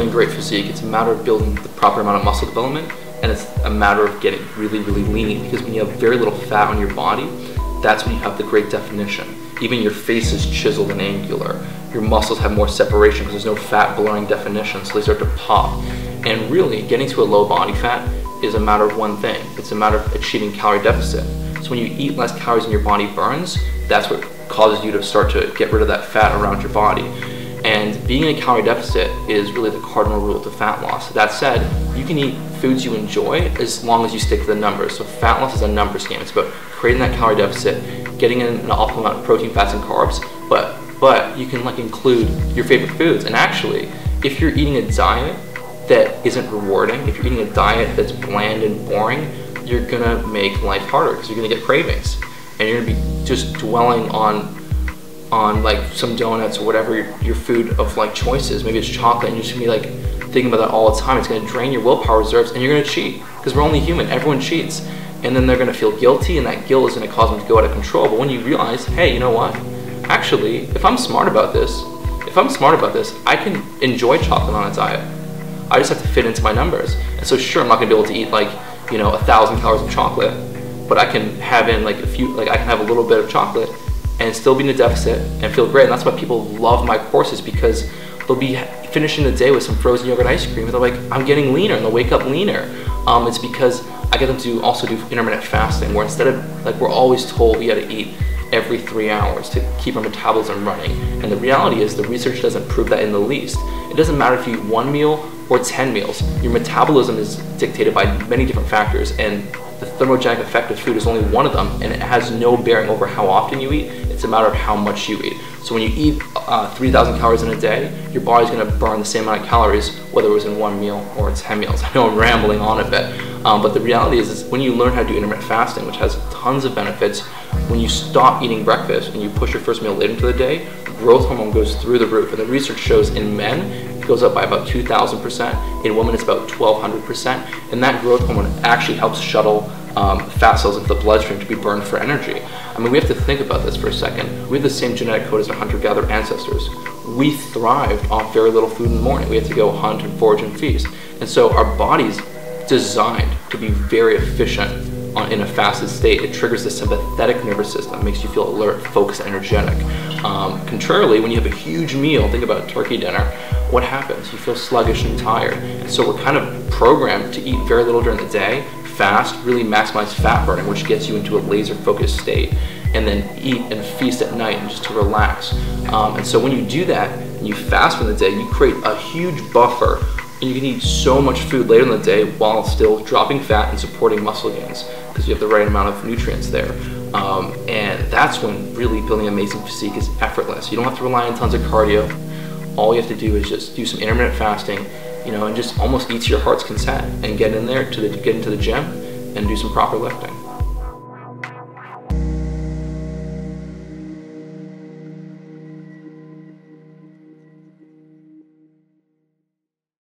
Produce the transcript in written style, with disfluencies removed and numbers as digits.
building great physique, it's a matter of building the proper amount of muscle development, and it's a matter of getting really, really lean, because when you have very little fat on your body, that's when you have the great definition. Even your face is chiseled and angular. Your muscles have more separation because there's no fat blurring definition, so they start to pop. And really, getting to a low body fat is a matter of one thing. It's a matter of achieving calorie deficit. So when you eat less calories than your body burns, that's what causes you to start to get rid of that fat around your body. And being in a calorie deficit is really the cardinal rule to fat loss. That said, you can eat foods you enjoy as long as you stick to the numbers. So fat loss is a numbers game. It's about creating that calorie deficit, getting in an optimal amount of protein, fats, and carbs, but you can like include your favorite foods. And actually, if you're eating a diet that isn't rewarding, if you're eating a diet that's bland and boring, you're gonna make life harder because you're gonna get cravings. And you're gonna be just dwelling on like some donuts or whatever your food of like choices. Maybe it's chocolate, and you're just gonna be like thinking about that all the time. It's gonna drain your willpower reserves, and you're gonna cheat because we're only human. Everyone cheats, and then they're gonna feel guilty, and that guilt is gonna cause them to go out of control. But when you realize, hey, you know what? Actually, if I'm smart about this, I can enjoy chocolate on a diet. I just have to fit into my numbers. And so sure, I'm not gonna be able to eat like 1,000 calories of chocolate, but I can have in like I can have a little bit of chocolate and still be in a deficit and feel great. And that's why people love my courses, because they'll be finishing the day with some frozen yogurt ice cream, and they're like, I'm getting leaner, and they'll wake up leaner. It's because I get them to also do intermittent fasting, where instead of, like, we're always told we gotta eat every 3 hours to keep our metabolism running. And the reality is the research doesn't prove that in the least. It doesn't matter if you eat 1 meal or 10 meals. Your metabolism is dictated by many different factors, and the thermogenic effect of food is only one of them, and it has no bearing over how often you eat. It's a matter of how much you eat. So when you eat 3,000 calories in a day, your body's gonna burn the same amount of calories, whether it was in 1 meal or 10 meals. I know I'm rambling on a bit, but the reality is when you learn how to do intermittent fasting, which has tons of benefits, when you stop eating breakfast and you push your first meal late into the day, growth hormone goes through the roof. And the research shows in men, it goes up by about 2,000%. In women, it's about 1,200%. And that growth hormone actually helps shuttle fat cells into the bloodstream to be burned for energy. I mean, we have to think about this for a second. We have the same genetic code as our hunter-gatherer ancestors. We thrived on very little food in the morning. We had to go hunt and forage and feast. And so our body's designed to be very efficient in a fasted state. It triggers the sympathetic nervous system, makes you feel alert, focused, energetic. Contrarily, when you have a huge meal, think about turkey dinner, what happens? You feel sluggish and tired. And so we're kind of programmed to eat very little during the day, fast, really maximize fat burning, which gets you into a laser focused state, and then eat and feast at night and just to relax. And so when you do that, and you fast in the day, you create a huge buffer, and you can eat so much food later in the day while still dropping fat and supporting muscle gains, because you have the right amount of nutrients there. And that's when really building amazing physique is effortless. You don't have to rely on tons of cardio. All you have to do is just do some intermittent fasting, and just almost eat to your heart's content and get in there get into the gym and do some proper lifting.